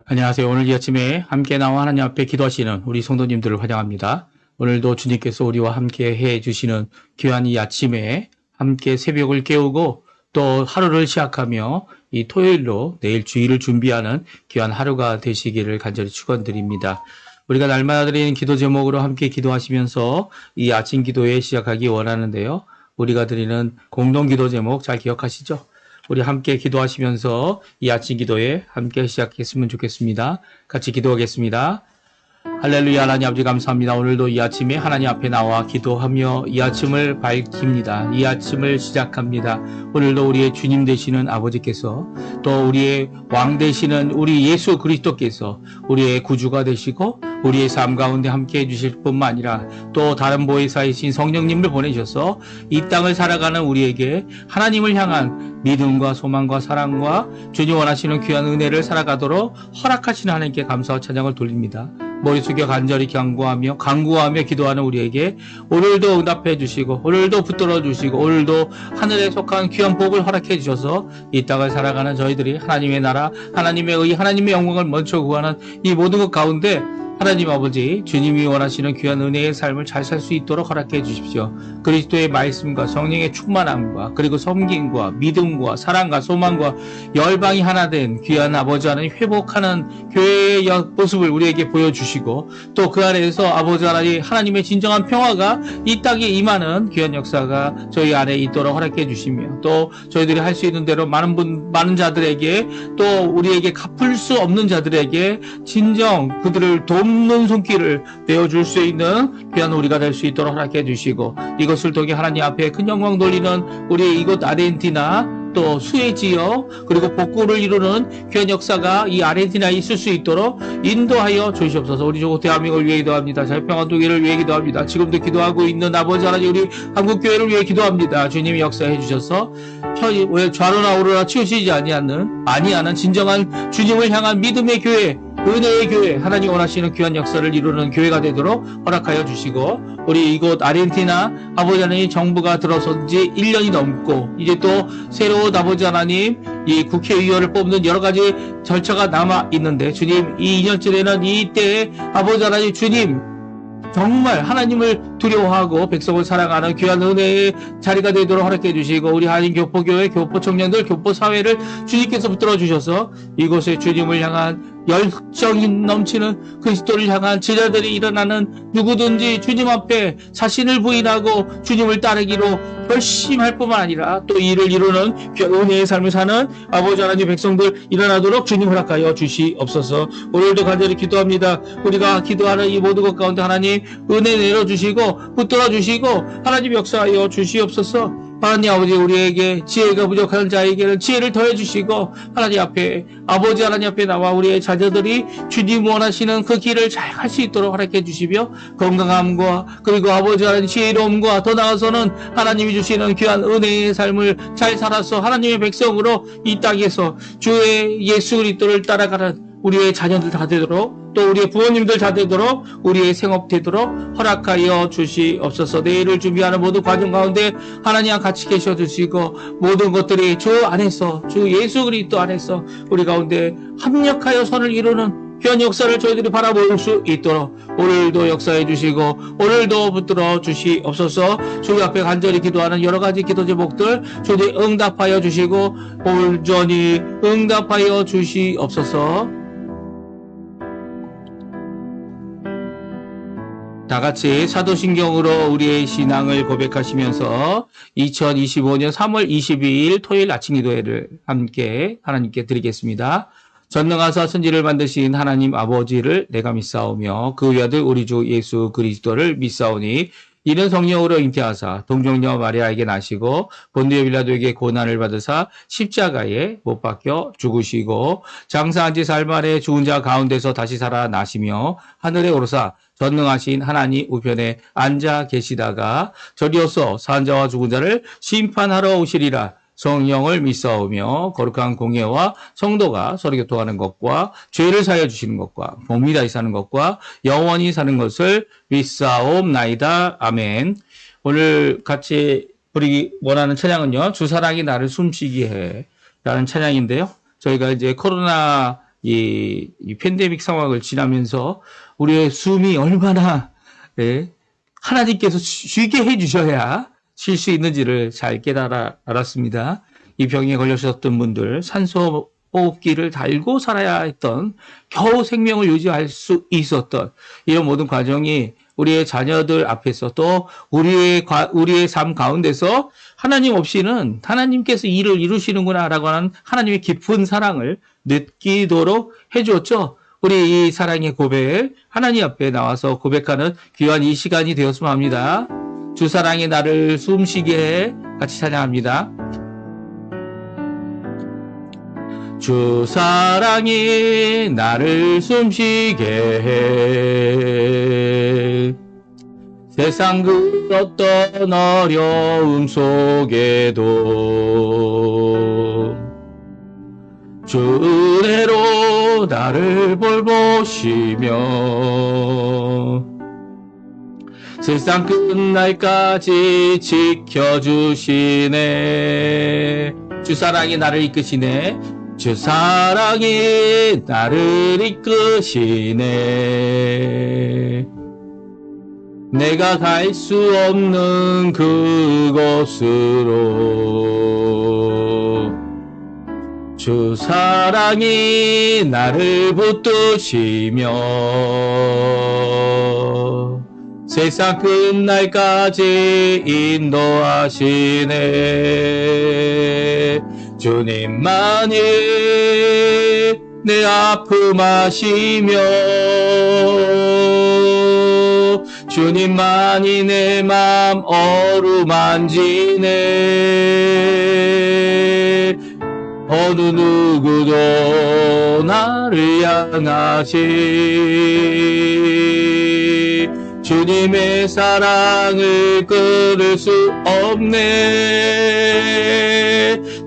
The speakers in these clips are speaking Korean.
안녕하세요. 오늘 이 아침에 함께 나와 하나님 앞에 기도하시는 우리 성도님들을 환영합니다. 오늘도 주님께서 우리와 함께 해 주시는 귀한 이 아침에 함께 새벽을 깨우고 또 하루를 시작하며 이 토요일로 내일 주일을 준비하는 귀한 하루가 되시기를 간절히 축원드립니다. 우리가 날마다 드리는 기도 제목으로 함께 기도하시면서 이 아침 기도에 시작하기 원하는데요. 우리가 드리는 공동 기도 제목 잘 기억하시죠? 우리 함께 기도하시면서 이 아침 기도에 함께 시작했으면 좋겠습니다. 같이 기도하겠습니다. 할렐루야. 하나님 아버지 감사합니다. 오늘도 이 아침에 하나님 앞에 나와 기도하며 이 아침을 밝힙니다. 이 아침을 시작합니다. 오늘도 우리의 주님 되시는 아버지께서 또 우리의 왕 되시는 우리 예수 그리스도께서 우리의 구주가 되시고 우리의 삶 가운데 함께 해주실 뿐만 아니라 또 다른 보혜사이신 성령님을 보내셔서 이 땅을 살아가는 우리에게 하나님을 향한 믿음과 소망과 사랑과 주님 원하시는 귀한 은혜를 살아가도록 허락하시는 하나님께 감사와 찬양을 돌립니다. 머리 숙여 간절히 간구하며 기도하는 우리에게 오늘도 응답해 주시고 오늘도 붙들어 주시고 오늘도 하늘에 속한 귀한 복을 허락해 주셔서 이 땅을 살아가는 저희들이 하나님의 나라, 하나님의 의, 하나님의 영광을 먼저 구하는 이 모든 것 가운데 하나님 아버지 주님이 원하시는 귀한 은혜의 삶을 잘 살 수 있도록 허락해 주십시오. 그리스도의 말씀과 성령의 충만함과 그리고 섬김과 믿음과 사랑과 소망과 열방이 하나 된 귀한 아버지 하나님 회복하는 교회의 모습을 우리에게 보여주시고 또 그 안에서 아버지 하나님 하나님의 진정한 평화가 이 땅에 임하는 귀한 역사가 저희 안에 있도록 허락해 주시며 또 저희들이 할 수 있는 대로 많은 자들에게 또 우리에게 갚을 수 없는 자들에게 진정 그들을 돕는 손길을 내어줄 수 있는 귀한 우리가 될 수 있도록 허락해 주시고 이것을 통해 하나님 앞에 큰 영광 돌리는 우리 이곳 아르헨티나 또 수해 지역 그리고 복구를 이루는 귀한 역사가 이 아르헨티나에 있을 수 있도록 인도하여 주시옵소서. 우리 조국 대한민국을 위해 기도합니다. 자유평화 통일을 위해 기도합니다. 지금도 기도하고 있는 아버지 하나님 우리 한국교회를 위해 기도합니다. 주님이 역사해 주셔서 좌로나 우로나 치우치지 아니하는 진정한 주님을 향한 믿음의 교회 은혜의 교회 하나님 원하시는 귀한 역사를 이루는 교회가 되도록 허락하여 주시고 우리 이곳 아르헨티나 아버지 하나님 정부가 들어선 지 1년이 넘고 이제 또 새로운 아버지 하나님 이 국회의원을 뽑는 여러 가지 절차가 남아 있는데 주님 이 2년째되는 이때에 아버지 하나님 주님 정말 하나님을 두려워하고 백성을 사랑하는 귀한 은혜의 자리가 되도록 허락해 주시고 우리 한인 교포교회 교포 청년들 교포 사회를 주님께서 붙들어 주셔서 이곳에 주님을 향한 열정이 넘치는 그리스도를 향한 제자들이 일어나는 누구든지 주님 앞에 자신을 부인하고 주님을 따르기로 결심할 뿐만 아니라 또 이를 이루는 귀한 은혜의 삶을 사는 아버지 하나님 백성들 일어나도록 주님 허락하여 주시옵소서. 오늘도 간절히 기도합니다. 우리가 기도하는 이 모든 것 가운데 하나님 은혜 내려주시고 붙들어 주시고 하나님 역사하여 주시옵소서. 하나님 아버지 우리에게 지혜가 부족한 자에게는 지혜를 더해 주시고 하나님 앞에 아버지 하나님 앞에 나와 우리의 자녀들이 주님 원하시는 그 길을 잘 갈 수 있도록 허락해 주시며 건강함과 그리고 아버지 하나님 지혜로움과 더 나아가서는 하나님이 주시는 귀한 은혜의 삶을 잘 살아서 하나님의 백성으로 이 땅에서 주의 예수 그리스도를 따라가는 우리의 자녀들 다 되도록 또 우리의 부모님들 다 되도록 우리의 생업 되도록 허락하여 주시옵소서. 내일을 준비하는 모든 과정 가운데 하나님과 같이 계셔 주시고 모든 것들이 주 안에서 주 예수 그리스도 안에서 우리 가운데 합력하여 선을 이루는 귀한 역사를 저희들이 바라볼 수 있도록 오늘도 역사해 주시고 오늘도 붙들어 주시옵소서. 주 앞에 간절히 기도하는 여러 가지 기도 제목들 주님 응답하여 주시고 온전히 응답하여 주시옵소서. 다 같이 사도신경으로 우리의 신앙을 고백하시면서 2025년 3월 22일 토요일 아침 기도회를 함께 하나님께 드리겠습니다. 전능하사 천지를 만드신 하나님 아버지를 내가 믿사오며 그 외아들 우리 주 예수 그리스도를 믿사오니 이는 성령으로 잉태하사 동정녀 마리아에게 나시고 본디오 빌라도에게 고난을 받으사 십자가에 못 박혀 죽으시고 장사한 지 사흘 만에 죽은 자 가운데서 다시 살아나시며 하늘에 오르사 전능하신 하나님 우편에 앉아 계시다가 저리어서 산 자와 죽은 자를 심판하러 오시리라. 성령을 믿사오며 거룩한 공예와 성도가 서로 교통하는 것과 죄를 사하여 주시는 것과 복미다이 사는 것과 영원히 사는 것을 믿사옵나이다. 아멘. 오늘 같이 부르기 원하는 찬양은요. 주 사랑이 나를 숨쉬게 해 라는 찬양인데요. 저희가 이제 코로나 이 팬데믹 상황을 지나면서 우리의 숨이 얼마나 하나님께서 쉬게 해주셔야 쉴 수 있는지를 잘 알았습니다. 이 병에 걸려셨던 분들, 산소 호흡기를 달고 살아야 했던, 겨우 생명을 유지할 수 있었던 이런 모든 과정이 우리의 자녀들 앞에서 또 우리의 삶 가운데서 하나님 없이는 하나님께서 일을 이루시는구나라고 하는 하나님의 깊은 사랑을 느끼도록 해주었죠. 우리 이 사랑의 고백, 하나님 앞에 나와서 고백하는 귀한 이 시간이 되었으면 합니다. 주 사랑이 나를 숨쉬게 해. 같이 찬양합니다. 주 사랑이 나를 숨쉬게 해. 세상 그 어떤 어려움 속에도 주 은혜로 나를 돌보시며 세상 끝날까지 지켜주시네. 주 사랑이 나를 이끄시네. 주 사랑이 나를 이끄시네. 내가 갈 수 없는 그곳으로 주 사랑이 나를 붙드시며 세상 끝날까지 인도하시네. 주님만이 내 아픔 아시며 주님만이 내 맘 어루만지네. 어느 누구도 나를 향하시 주님의 사랑을 끊을 수 없네.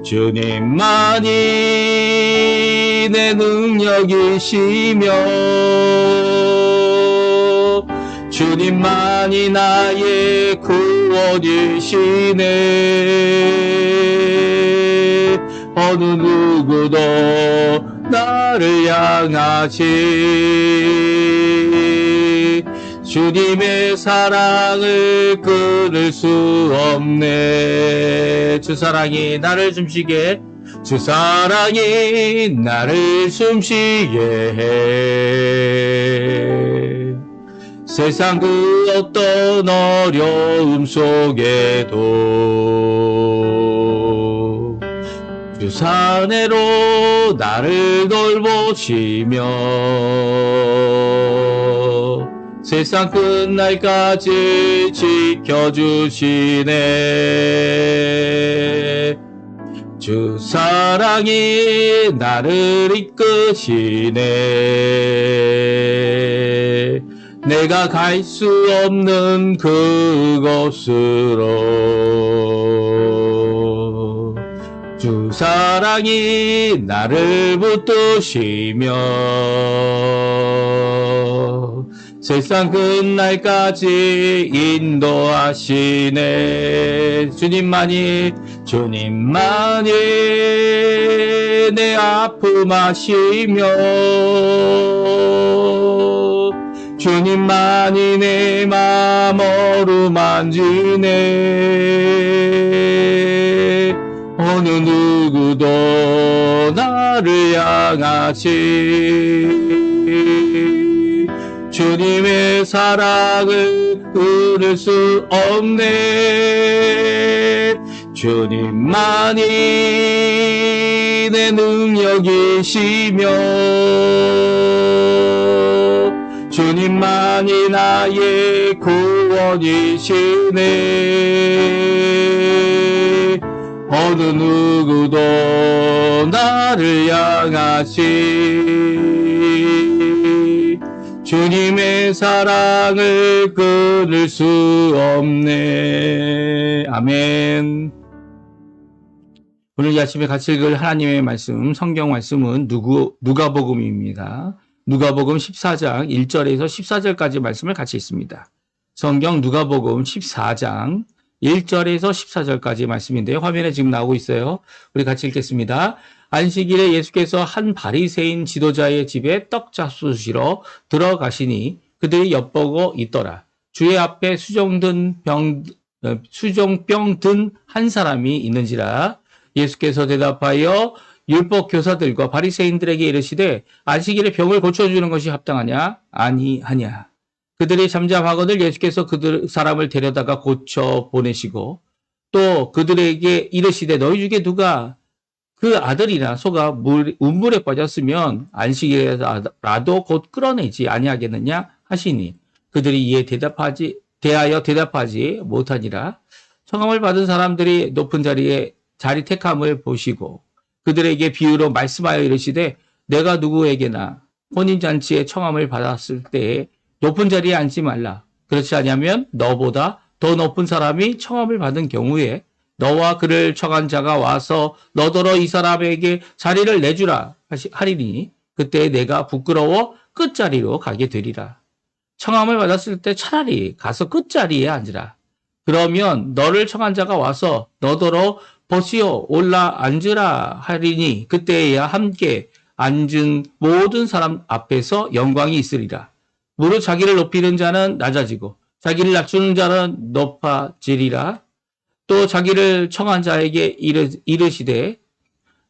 주님만이 내 능력이시며 주님만이 나의 구원이시네. 어느 누구도 나를 향하시 주님의 사랑을 끊을 수 없네. 주 사랑이 나를 숨쉬게, 주 사랑이 나를 숨쉬게 해. 세상 그 어떤 어려움 속에도 주 사내로 나를 돌보시며 세상 끝날까지 지켜주시네. 주 사랑이 나를 이끄시네. 내가 갈 수 없는 그곳으로 주 사랑이 나를 붙드시며 세상 끝날까지 인도하시네. 주님만이 내 아픔 아시며 주님만이 내 맘 어루만지네. 어느 누구도 나를 향하시 주님의 사랑을 끊을 수 없네. 주님만이 내 능력이시며 주님만이 나의 구원이시네. 어느 누구도 나를 향하시 주님의 사랑을 끊을 수 없네. 아멘. 오늘 이 아침에 같이 읽을 하나님의 말씀, 성경 말씀은 누가복음입니다. 누가복음 14장 1절에서 14절까지 말씀을 같이 읽습니다. 성경 누가복음 14장 1절에서 14절까지 말씀인데요. 화면에 지금 나오고 있어요. 우리 같이 읽겠습니다. 안식일에 예수께서 한 바리새인 지도자의 집에 떡 잡수시러 들어가시니 그들이 엿보고 있더라. 주의 앞에 수종병 든 한 사람이 있는지라. 예수께서 대답하여 율법 교사들과 바리새인들에게 이르시되 안식일에 병을 고쳐주는 것이 합당하냐? 아니하냐. 그들이 잠잠하거늘 예수께서 그들 사람을 데려다가 고쳐 보내시고 또 그들에게 이르시되 너희 중에 누가 그 아들이나 소가 운물에 빠졌으면 안식일에라도 곧 끌어내지 아니하겠느냐 하시니 그들이 이에 대하여 대답하지 못하니라. 청함을 받은 사람들이 높은 자리 택함을 보시고 그들에게 비유로 말씀하여 이르시되 내가 누구에게나 혼인잔치에 청함을 받았을 때에 높은 자리에 앉지 말라. 그렇지 아니하면 너보다 더 높은 사람이 청함을 받은 경우에 너와 그를 청한 자가 와서 너더러 이 사람에게 자리를 내주라 하리니 그때 내가 부끄러워 끝자리로 가게 되리라. 청함을 받았을 때 차라리 가서 끝자리에 앉으라. 그러면 너를 청한 자가 와서 너더러 벗이요 올라 앉으라 하리니 그때에야 함께 앉은 모든 사람 앞에서 영광이 있으리라. 무릇 자기를 높이는 자는 낮아지고 자기를 낮추는 자는 높아지리라. 또 자기를 청한 자에게 이르시되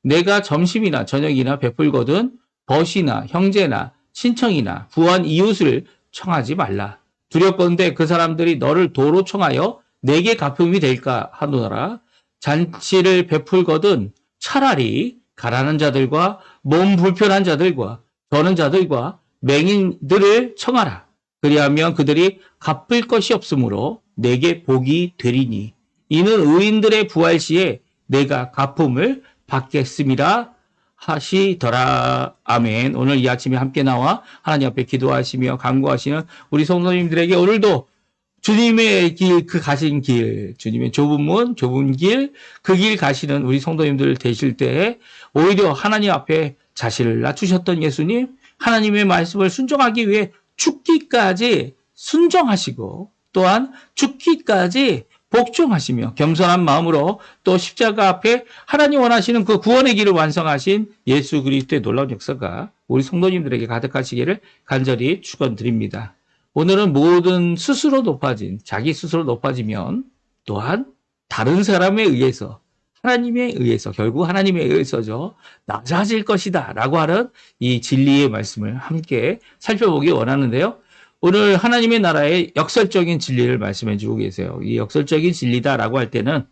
내가 점심이나 저녁이나 베풀거든 벗이나 형제나 친청이나 부한 이웃을 청하지 말라. 두렵건대 그 사람들이 너를 도로 청하여 내게 갚음이 될까 하노라. 잔치를 베풀거든 차라리 가난한 자들과 몸 불편한 자들과 저는 자들과 맹인들을 청하라. 그리하면 그들이 갚을 것이 없으므로 내게 복이 되리니 이는 의인들의 부활 시에 내가 갚음을 받겠음이라 하시더라. 아멘. 오늘 이 아침에 함께 나와 하나님 앞에 기도하시며 간구하시는 우리 성도님들에게 오늘도 주님의 길, 가신 길, 주님의 좁은 문, 좁은 길, 그 길 가시는 우리 성도님들 되실 때 오히려 하나님 앞에 자신을 낮추셨던 예수님, 하나님의 말씀을 순종하기 위해 죽기까지 순종하시고 또한 죽기까지 복종하시며 겸손한 마음으로 또 십자가 앞에 하나님 원하시는 그 구원의 길을 완성하신 예수 그리스도의 놀라운 역사가 우리 성도님들에게 가득하시기를 간절히 축원드립니다. 오늘은 모든 자기 스스로 높아지면 또한 다른 사람에 의해서 결국 하나님에 의해서죠. 낮아질 것이다 라고 하는 이 진리의 말씀을 함께 살펴보기 원하는데요. 오늘 하나님의 나라의 역설적인 진리를 말씀해 주고 계세요. 이 역설적인 진리다라고 할 때는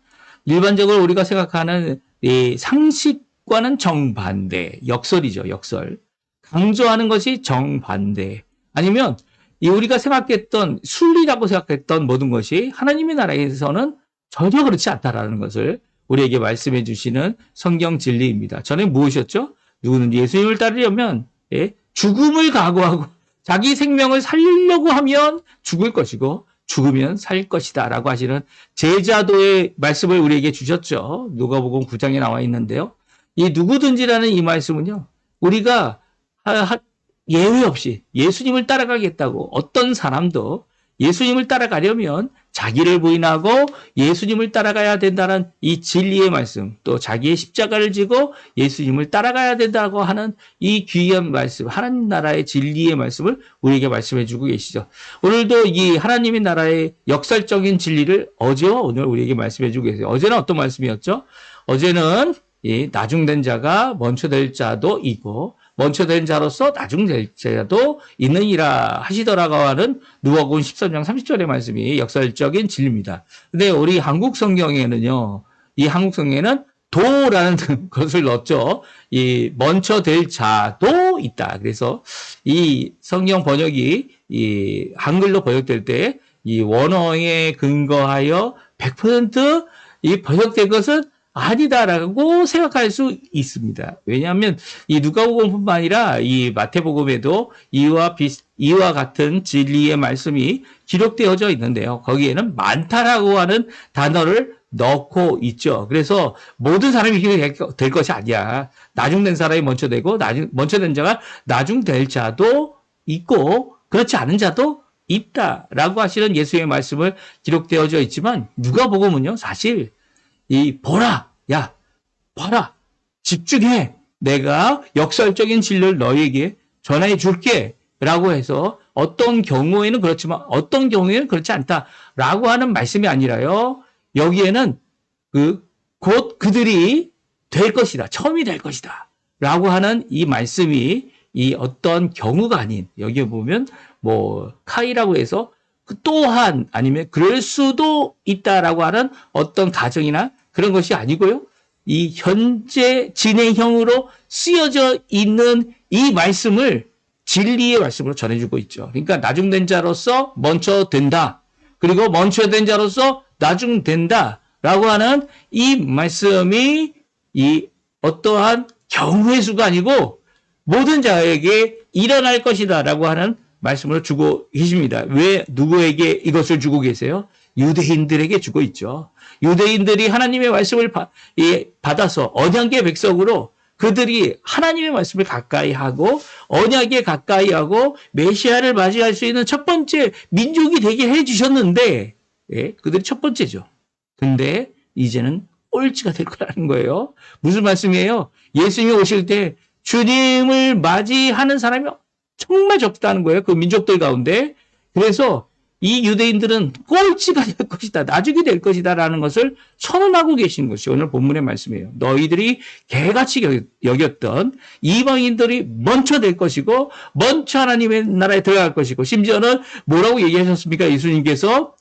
일반적으로 우리가 생각하는 이 상식과는 정반대, 역설이죠, 역설. 강조하는 것이 정반대. 아니면 우리가 생각했던 순리라고 생각했던 모든 것이 하나님의 나라에서는 전혀 그렇지 않다라는 것을 우리에게 말씀해 주시는 성경 진리입니다. 전에 무엇이었죠? 누구는 예수님을 따르려면 죽음을 각오하고 자기 생명을 살리려고 하면 죽을 것이고 죽으면 살 것이다 라고 하시는 제자도의 말씀을 우리에게 주셨죠. 누가복음 9장에 나와 있는데요. 이 누구든지라는 이 말씀은요. 우리가 예외 없이 예수님을 따라가겠다고 어떤 사람도 예수님을 따라가려면 자기를 부인하고 예수님을 따라가야 된다는 이 진리의 말씀, 또 자기의 십자가를 지고 예수님을 따라가야 된다고 하는 이 귀한 말씀, 하나님 나라의 진리의 말씀을 우리에게 말씀해 주고 계시죠. 오늘도 이 하나님의 나라의 역설적인 진리를 어제와 오늘 우리에게 말씀해 주고 계세요. 어제는 어떤 말씀이었죠? 어제는 이 나중된 자가 먼저 될 자도 있고 먼저 된 자로서 나중될 자도 있느니라 하시더라고 하는 누가복음 13장 30절의 말씀이 역설적인 진리입니다. 근데 우리 한국 성경에는요, 이 한국 성경에는 도라는 것을 넣었죠. 이 먼저 될 자도 있다. 그래서 이 성경 번역이 이 한글로 번역될 때 이 원어에 근거하여 100% 이 번역된 것은 아니다라고 생각할 수 있습니다. 왜냐하면 이 누가복음뿐만 아니라 이 마태복음에도 이와 같은 진리의 말씀이 기록되어져 있는데요. 거기에는 많다라고 하는 단어를 넣고 있죠. 그래서 모든 사람이 이렇게 될 것이 아니야. 나중된 사람이 먼저 되고 먼저 된 자가 나중될 자도 있고 그렇지 않은 자도 있다라고 하시는 예수의 말씀을 기록되어져 있지만 누가복음은요. 사실 이 보라, 야, 봐라. 집중해. 내가 역설적인 진리를 너에게 전해 줄게. 라고 해서 어떤 경우에는 그렇지만 어떤 경우에는 그렇지 않다라고 하는 말씀이 아니라요. 여기에는 곧 그들이 될 것이다. 처음이 될 것이다. 라고 하는 이 말씀이 이 어떤 경우가 아닌, 여기에 보면 뭐 카이라고 해서 또한 아니면 그럴 수도 있다라고 하는 어떤 가정이나 그런 것이 아니고요. 이 현재 진행형으로 쓰여져 있는 이 말씀을 진리의 말씀으로 전해주고 있죠. 그러니까 나중된 자로서 먼저 된다. 그리고 먼저 된 자로서 나중된다. 라고 하는 이 말씀이 이 어떠한 경우의 수가 아니고 모든 자에게 일어날 것이다. 라고 하는 말씀을 주고 계십니다. 왜 누구에게 이것을 주고 계세요? 유대인들에게 주고 있죠. 유대인들이 하나님의 말씀을 받아서 언약의 백성으로 그들이 하나님의 말씀을 가까이 하고 언약에 가까이 하고 메시아를 맞이할 수 있는 첫 번째 민족이 되게 해주셨는데 그들이 첫 번째죠. 근데 이제는 꼴찌가 될 거라는 거예요. 무슨 말씀이에요? 예수님이 오실 때 주님을 맞이하는 사람이 정말 적다는 거예요. 그 민족들 가운데. 그래서 이 유대인들은 꼴찌가 될 것이다. 나중에 될 것이다. 라는 것을 선언하고 계신 것이 오늘 본문의 말씀이에요. 너희들이 개같이 여겼던 이방인들이 먼저 될 것이고 먼저 하나님의 나라에 들어갈 것이고 심지어는 뭐라고 얘기하셨습니까? 예수님께서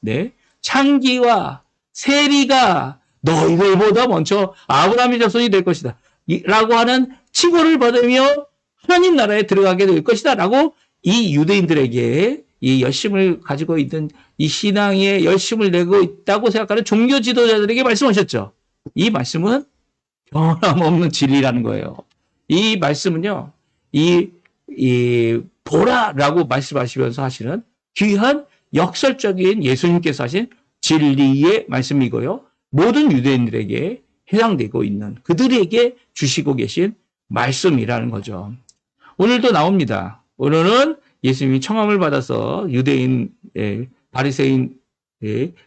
창기와 세리가 너희들보다 먼저 아브라함의 자손이 될 것이다. 라고 하는 칭호를 받으며 하나님 나라에 들어가게 될 것이다. 라고 이 유대인들에게 이 열심을 가지고 있는 이 신앙에 열심을 내고 있다고 생각하는 종교 지도자들에게 말씀하셨죠. 이 말씀은 변함없는 진리라는 거예요. 이 말씀은요, 보라라고 말씀하시면서 하시는 귀한 역설적인 예수님께서 하신 진리의 말씀이고요. 모든 유대인들에게 해당되고 있는 그들에게 주시고 계신 말씀이라는 거죠. 오늘도 나옵니다. 오늘은 예수님이 청함을 받아서 유대인, 바리새인,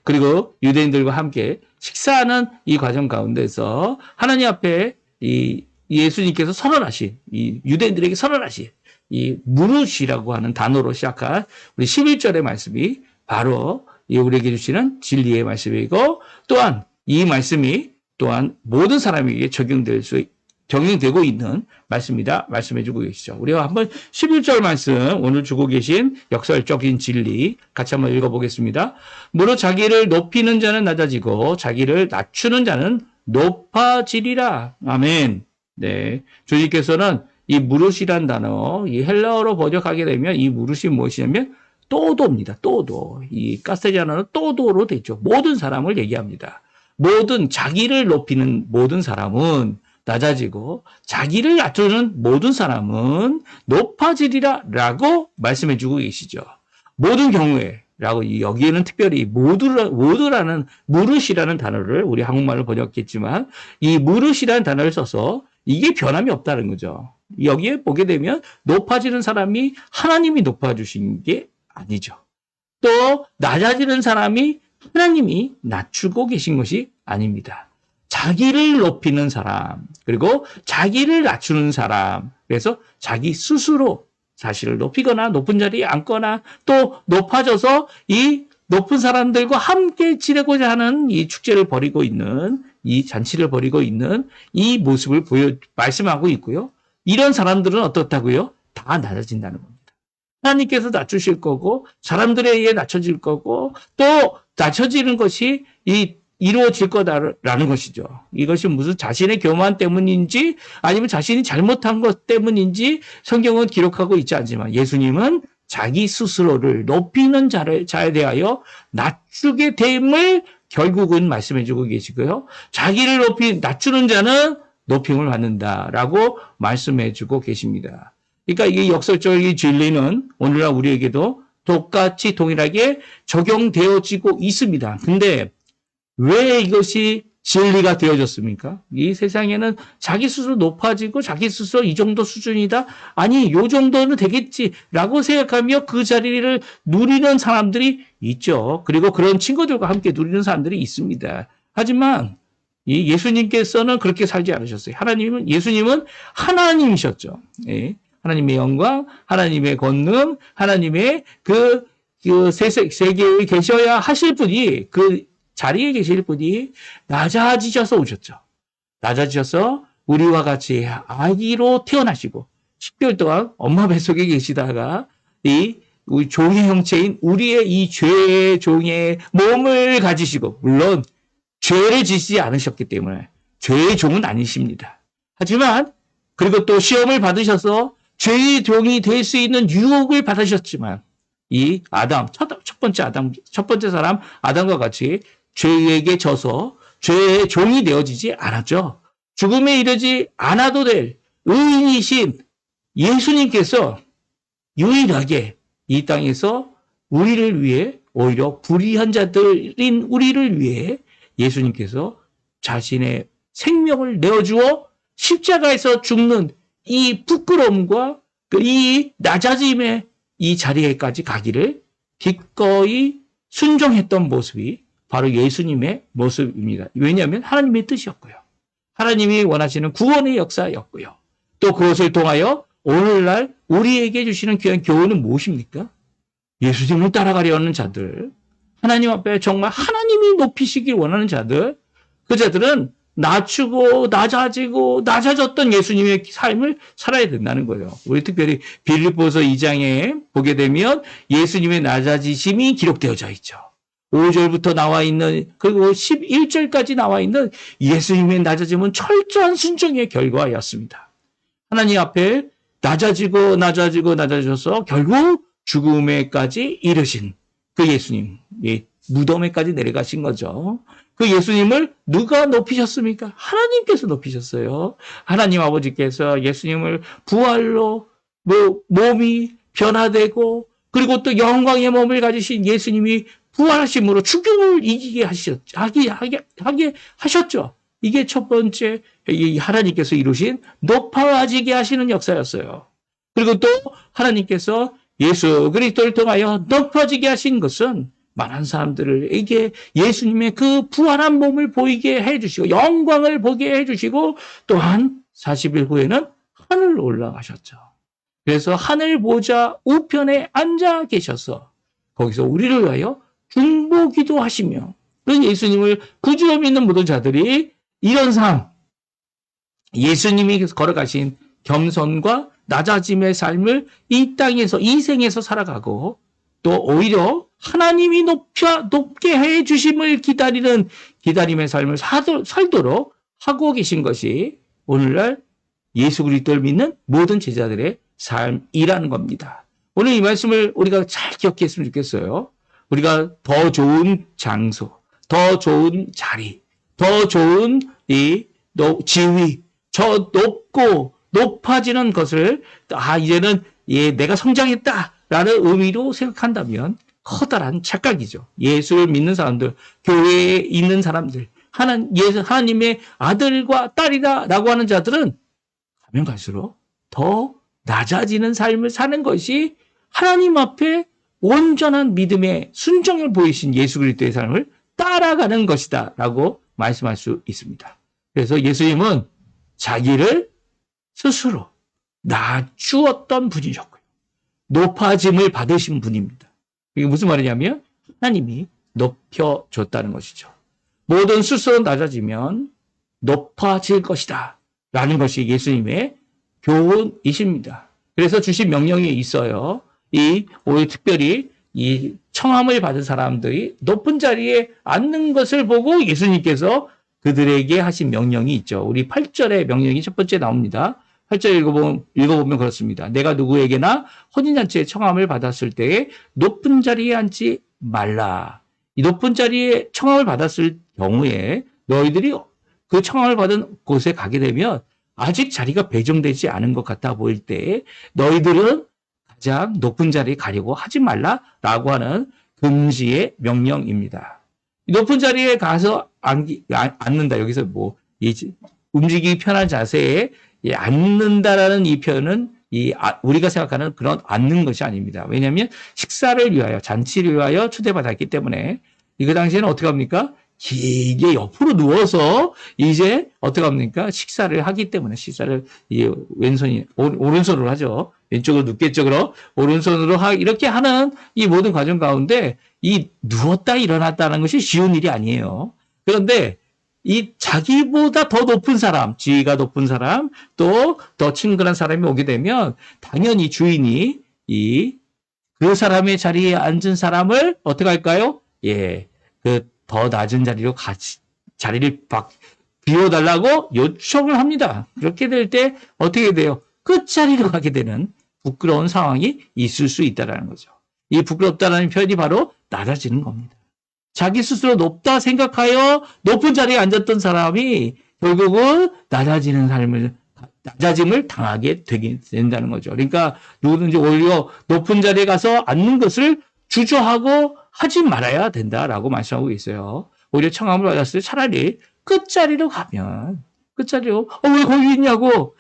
그리고 유대인들과 함께 식사하는 이 과정 가운데서 하나님 앞에 이 예수님께서 선언하신, 이 유대인들에게 선언하신 이 무릇이라고 하는 단어로 시작한 우리 11절의 말씀이 바로 우리에게 주시는 진리의 말씀이고 또한 이 말씀이 또한 모든 사람에게 적용되고 있는 말씀이다. 말씀해주고 계시죠. 우리가 한번 11절 말씀 오늘 주고 계신 역설적인 진리 같이 한번 읽어보겠습니다. 무릇 자기를 높이는 자는 낮아지고 자기를 낮추는 자는 높아지리라. 아멘. 네, 주님께서는 이 무릇이란 단어, 이 헬라어로 번역하게 되면 이 무릇이 무엇이냐면 또도입니다. 또도. 이 카스텔리아노는 또도로 되죠. 모든 사람을 얘기합니다. 모든 자기를 높이는 모든 사람은 낮아지고 자기를 낮추는 모든 사람은 높아지리라 라고 말씀해 주고 계시죠. 모든 경우에 라고 여기에는 특별히 모두라는 무릇이라는 단어를 우리 한국말로 번역했지만 이 무릇이라는 단어를 써서 이게 변함이 없다는 거죠. 여기에 보게 되면 높아지는 사람이 하나님이 높아주신 게 아니죠. 또 낮아지는 사람이 하나님이 낮추고 계신 것이 아닙니다. 자기를 높이는 사람, 그리고 자기를 낮추는 사람, 그래서 자기 스스로 자신을 높이거나 높은 자리에 앉거나 또 높아져서 이 높은 사람들과 함께 지내고자 하는 이 축제를 벌이고 있는 이 잔치를 벌이고 있는 이 모습을 말씀하고 있고요. 이런 사람들은 어떻다고요? 다 낮아진다는 겁니다. 하나님께서 낮추실 거고 사람들에 의해 낮춰질 거고 또 낮춰지는 것이 이루어질 거다라는 것이죠. 이것이 무슨 자신의 교만 때문인지 아니면 자신이 잘못한 것 때문인지 성경은 기록하고 있지 않지만 예수님은 자기 스스로를 높이는 자에 대하여 낮추게 됨을 결국은 말씀해주고 계시고요. 자기를 낮추는 자는 높임을 받는다라고 말씀해주고 계십니다. 그러니까 이게 역설적인 진리는 오늘날 우리에게도 똑같이 동일하게 적용되어지고 있습니다. 근데 왜 이것이 진리가 되어졌습니까? 이 세상에는 자기 스스로 높아지고 자기 스스로 이 정도 수준이다? 아니, 요 정도는 되겠지라고 생각하며 그 자리를 누리는 사람들이 있죠. 그리고 그런 친구들과 함께 누리는 사람들이 있습니다. 하지만 이 예수님께서는 그렇게 살지 않으셨어요. 예수님은 하나님이셨죠. 예. 하나님의 영광, 하나님의 권능, 하나님의 세계에 계셔야 하실 분이, 그 자리에 계실 분이 낮아지셔서 오셨죠. 낮아지셔서 우리와 같이 아기로 태어나시고 10개월 동안 엄마 뱃속에 계시다가 우리 종의 형체인 우리의 이 죄의 종의 몸을 가지시고, 물론 죄를 지시지 않으셨기 때문에 죄의 종은 아니십니다. 하지만 그리고 또 시험을 받으셔서 죄의 종이 될 수 있는 유혹을 받으셨지만, 이 첫 번째 사람 아담과 같이 죄에게 져서 죄의 종이 되어지지 않았죠. 죽음에 이르지 않아도 될 의인이신 예수님께서 유일하게 이 땅에서 우리를 위해, 오히려 불의한 자들인 우리를 위해 예수님께서 자신의 생명을 내어주어 십자가에서 죽는 이 부끄러움과 이 낮아짐의 이 자리에까지 가기를 기꺼이 순종했던 모습이 바로 예수님의 모습입니다. 왜냐하면 하나님의 뜻이었고요. 하나님이 원하시는 구원의 역사였고요. 또 그것을 통하여 오늘날 우리에게 주시는 귀한 교훈은 무엇입니까? 예수님을 따라가려는 자들, 하나님 앞에 정말 하나님이 높이시길 원하는 자들, 그 자들은 낮아졌던 예수님의 삶을 살아야 된다는 거예요. 우리 특별히 빌립보서 2장에 보게 되면 예수님의 낮아지심이 기록되어져 있죠. 5절부터 나와 있는, 그리고 11절까지 나와 있는 예수님의 낮아짐은 철저한 순종의 결과였습니다. 하나님 앞에 낮아져서 결국 죽음에까지 이르신 그 예수님, 무덤에까지 내려가신 거죠. 그 예수님을 누가 높이셨습니까? 하나님께서 높이셨어요. 하나님 아버지께서 예수님을 부활로 몸이 변화되고, 그리고 또 영광의 몸을 가지신 예수님이 부활하심으로 죽음을 이기게 하게 하셨죠. 이게 첫 번째 하나님께서 이루신 높아지게 하시는 역사였어요. 그리고 또 하나님께서 예수 그리스도를 통하여 높아지게 하신 것은 많은 사람들에게 예수님의 그 부활한 몸을 보이게 해주시고 영광을 보게 해주시고, 또한 40일 후에는 하늘로 올라가셨죠. 그래서 하늘 보좌 우편에 앉아 계셔서 거기서 우리를 위하여 중보기도 하시며, 그 예수님을 구주로 믿는 모든 자들이 이런 삶, 예수님이 걸어가신 겸손과 낮아짐의 삶을 이 땅에서, 이 생에서 살아가고, 또 오히려 하나님이 높게 해 주심을 기다리는 기다림의 삶을 살도록 하고 계신 것이 오늘날 예수 그리스도를 믿는 모든 제자들의 삶이라는 겁니다. 오늘 이 말씀을 우리가 잘 기억했으면 좋겠어요. 우리가 더 좋은 장소, 더 좋은 자리, 더 좋은 이 지위, 저 높아지는 것을 이제는 내가 성장했다라는 의미로 생각한다면 커다란 착각이죠. 예수를 믿는 사람들, 교회에 있는 사람들, 하나님의 아들과 딸이다라고 하는 자들은 가면 갈수록 더 낮아지는 삶을 사는 것이 하나님 앞에 온전한 믿음의 순종을 보이신 예수 그리스도의 삶을 따라가는 것이다라고 말씀할 수 있습니다. 그래서 예수님은 자기를 스스로 낮추었던 분이셨고요. 높아짐을 받으신 분입니다. 이게 무슨 말이냐면 하나님이 높여줬다는 것이죠. 모든 스스로 낮아지면 높아질 것이다 라는 것이 예수님의 교훈이십니다. 그래서 주신 명령이 있어요. 오늘 특별히 이 청함을 받은 사람들이 높은 자리에 앉는 것을 보고 예수님께서 그들에게 하신 명령이 있죠. 우리 8절의 명령이 첫 번째 나옵니다. 8절 읽어보면 그렇습니다. 내가 누구에게나 혼인잔치에 청함을 받았을 때에 높은 자리에 앉지 말라. 이 높은 자리에 청함을 받았을 경우에 너희들이 그 청함을 받은 곳에 가게 되면 아직 자리가 배정되지 않은 것 같아 보일 때 너희들은 가장 높은 자리에 가려고 하지 말라라고 하는 금지의 명령입니다. 높은 자리에 가서 앉는다. 여기서 움직이기 편한 자세에 앉는다라는 이 표현은 우리가 생각하는 그런 앉는 것이 아닙니다. 왜냐하면 식사를 위하여, 잔치를 위하여 초대받았기 때문에 그 당시에는 어떻게 합니까? 길게 옆으로 누워서 이제 어떻게 합니까? 식사를 하기 때문에 식사를 이 왼손이 오른손으로 하죠. 왼쪽으로 눕겠죠. 그럼 오른손으로 이렇게 하는 이 모든 과정 가운데 이 누웠다 일어났다는 것이 쉬운 일이 아니에요. 그런데 이 자기보다 더 높은 사람, 지위가 높은 사람, 또 더 친근한 사람이 오게 되면 당연히 주인이 그 사람의 자리에 앉은 사람을 어떻게 할까요? 예, 그 더 낮은 자리로 자리를 비워달라고 요청을 합니다. 그렇게 될 때 어떻게 돼요? 끝자리로 가게 되는 부끄러운 상황이 있을 수 있다는 거죠. 이 부끄럽다는 표현이 바로 낮아지는 겁니다. 자기 스스로 높다 생각하여 높은 자리에 앉았던 사람이 결국은 낮아짐을 당하게 되게 된다는 거죠. 그러니까 누구든지 오히려 높은 자리에 가서 앉는 것을 주저하고 하지 말아야 된다라고 말씀하고 있어요. 오히려 청함을 받았을 때 차라리 끝자리로 가면, 끝자리로, 왜 거기 있냐고,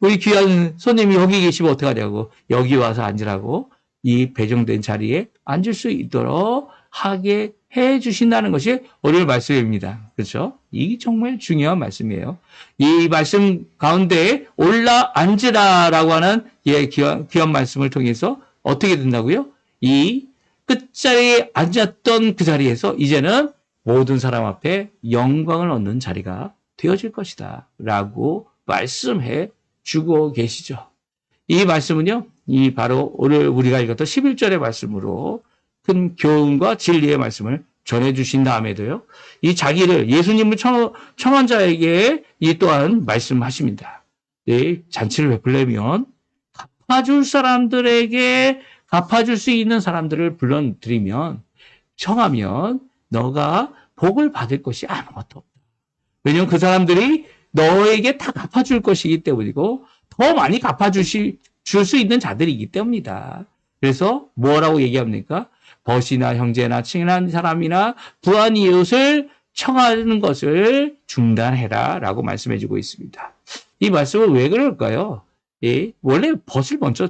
우리 귀한 손님이 여기 계시면 어떡하냐고, 여기 와서 앉으라고, 이 배정된 자리에 앉을 수 있도록 하게 해 주신다는 것이 오늘 말씀입니다. 그렇죠? 이게 정말 중요한 말씀이에요. 이 말씀 가운데 올라 앉으라라고 하는 귀한 말씀을 통해서 어떻게 된다고요? 이 끝자리에 앉았던 그 자리에서 이제는 모든 사람 앞에 영광을 얻는 자리가 되어질 것이다 라고 말씀해 주고 계시죠. 이 말씀은요, 바로 오늘 우리가 읽었던 11절의 말씀으로 큰 교훈과 진리의 말씀을 전해주신 다음에도요, 이 자기를 예수님을 청한 자에게 이 또한 말씀하십니다. 잔치를 베풀려면 갚아줄 사람들에게 갚아줄 수 있는 사람들을 불러들이면, 청하면 너가 복을 받을 것이 아무것도 없다. 왜냐하면 그 사람들이 너에게 다 갚아줄 것이기 때문이고 더 많이 갚아줄 수 있는 자들이기 때문이다. 그래서 뭐라고 얘기합니까? 벗이나 형제나 친한 사람이나 부한 이웃을 청하는 것을 중단해라 라고 말씀해주고 있습니다. 이 말씀은 왜 그럴까요? 원래 벗을 먼저,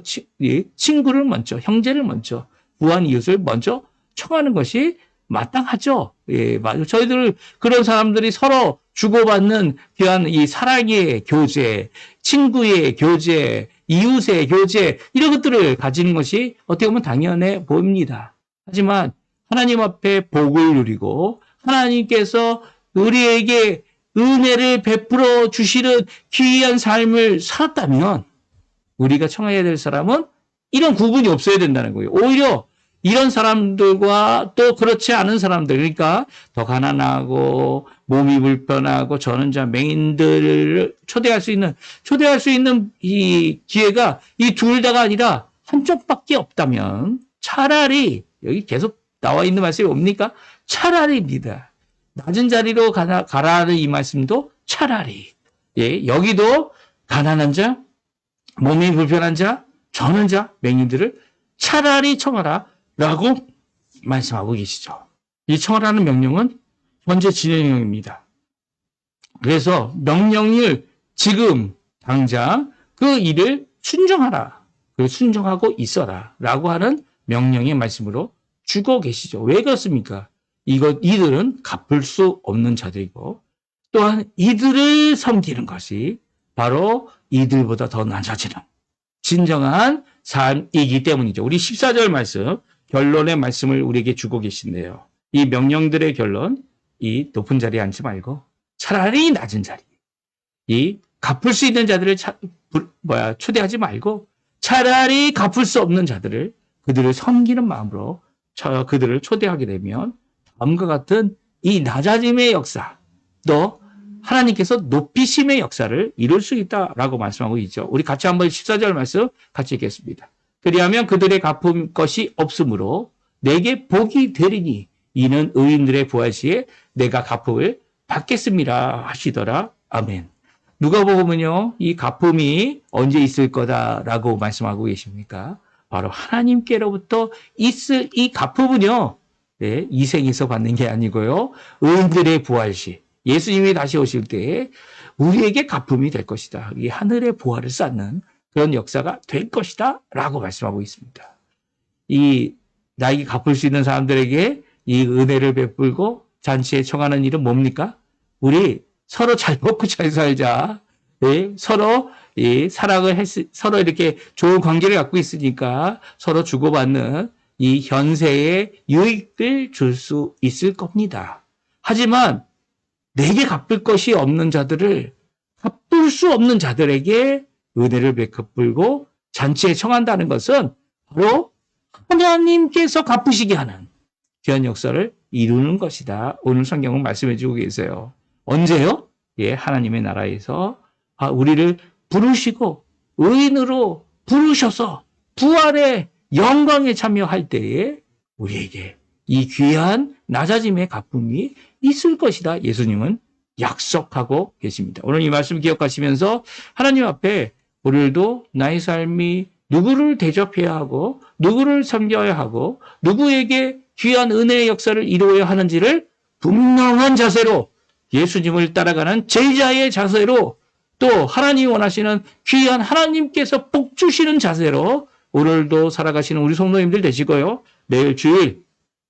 친구를 먼저, 형제를 먼저, 부한 이웃을 먼저 청하는 것이 마땅하죠. 저희들 그런 사람들이 서로 주고받는 귀한 이 사랑의 교제, 친구의 교제, 이웃의 교제 이런 것들을 가지는 것이 어떻게 보면 당연해 보입니다. 하지만 하나님 앞에 복을 누리고 하나님께서 우리에게 은혜를 베풀어 주시는 귀한 삶을 살았다면 우리가 청해야 될 사람은 이런 구분이 없어야 된다는 거예요. 오히려 이런 사람들과 또 그렇지 않은 사람들, 그러니까 더 가난하고 몸이 불편하고 전원자 맹인들을 초대할 수 있는 이 기회가 이 둘 다가 아니라 한쪽밖에 없다면 차라리 여기 계속 나와 있는 말씀이 뭡니까? 차라리입니다. 낮은 자리로 가라는 이 말씀도 차라리. 여기도 가난한 자, 몸이 불편한 자, 전원자, 맹인들을 차라리 청하라 라고 말씀하고 계시죠. 이 청하라는 명령은 현재 진행형입니다. 그래서 명령을 지금 당장 그 일을 순종하라. 그 순종하고 있어라 라고 하는 명령의 말씀으로 주고 계시죠. 왜 그렇습니까? 이들은 갚을 수 없는 자들이고 또한 이들을 섬기는 것이 바로 이들보다 더 낮아지는 진정한 삶이기 때문이죠. 우리 14절 말씀, 결론의 말씀을 우리에게 주고 계신데요. 이 명령들의 결론, 이 높은 자리에 앉지 말고 차라리 낮은 자리, 이 갚을 수 있는 자들을 초대하지 말고 차라리 갚을 수 없는 자들을 그들을 섬기는 마음으로 그들을 초대하게 되면 다음과 같은 이 낮아짐의 역사, 또 하나님께서 높이심의 역사를 이룰 수 있다라고 말씀하고 있죠. 우리 같이 한번 14절 말씀 같이 읽겠습니다. 그리하면 그들의 갚을 것이 없으므로 내게 복이 되리니 이는 의인들의 부활 시에 내가 갚음을 받겠습니다 하시더라. 아멘. 누가복음은요, 이 갚음이 언제 있을 거다라고 말씀하고 계십니까? 바로 하나님께로부터 있을 이 갚음은요, 이 생에서 받는 게 아니고요, 의인들의 부활 시, 예수님이 다시 오실 때 우리에게 갚음이 될 것이다. 이 하늘의 보화를 쌓는 그런 역사가 될 것이다 라고 말씀하고 있습니다. 나에게 갚을 수 있는 사람들에게 이 은혜를 베풀고 잔치에 청하는 일은 뭡니까? 우리 서로 잘 먹고 잘 살자. 예, 서로 서로 이렇게 좋은 관계를 갖고 있으니까 서로 주고받는 이 현세의 유익을 줄 수 있을 겁니다. 하지만 내게 갚을 것이 없는 자들을 갚을 수 없는 자들에게 은혜를 베풀고 잔치에 청한다는 것은 바로 하나님께서 갚으시게 하는 귀한 역사를 이루는 것이다. 오늘 성경은 말씀해 주고 계세요. 언제요? 예, 하나님의 나라에서 우리를 부르시고 의인으로 부르셔서 부활의 영광에 참여할 때에 우리에게 이 귀한 낮아짐의 갚음이 있을 것이다. 예수님은 약속하고 계십니다. 오늘 이 말씀 기억하시면서 하나님 앞에 오늘도 나의 삶이 누구를 대접해야 하고 누구를 섬겨야 하고 누구에게 귀한 은혜의 역사를 이루어야 하는지를 분명한 자세로 예수님을 따라가는 제자의 자세로 또 하나님이 원하시는 귀한 하나님께서 복 주시는 자세로 오늘도 살아가시는 우리 성도님들 되시고요. 내일 주일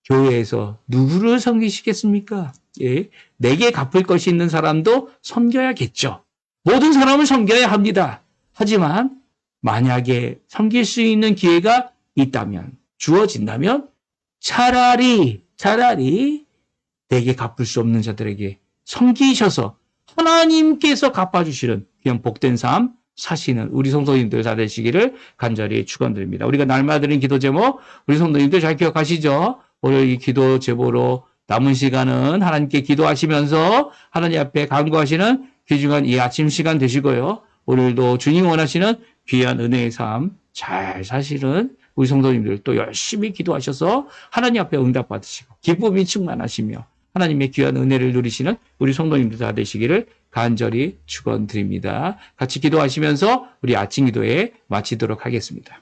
교회에서 누구를 섬기시겠습니까? 예, 내게 갚을 것이 있는 사람도 섬겨야겠죠. 모든 사람을 섬겨야 합니다. 하지만 만약에 섬길 수 있는 기회가 있다면, 주어진다면 차라리 내게 갚을 수 없는 자들에게 섬기셔서 하나님께서 갚아주시는 그냥 복된 삶 사시는 우리 성도님들 다 되시기를 간절히 축원드립니다. 우리가 날마다 드린 기도 제목 우리 성도님들 잘 기억하시죠? 오늘 이 기도 제목으로 남은 시간은 하나님께 기도하시면서 하나님 앞에 간구하시는 귀중한 이 아침 시간 되시고요. 오늘도 주님 원하시는 귀한 은혜의 삶 잘 사시는 우리 성도님들 또 열심히 기도하셔서 하나님 앞에 응답받으시고 기쁨이 충만하시며 하나님의 귀한 은혜를 누리시는 우리 성도님들 다 되시기를 간절히 축원드립니다. 같이 기도하시면서 우리 아침 기도에 마치도록 하겠습니다.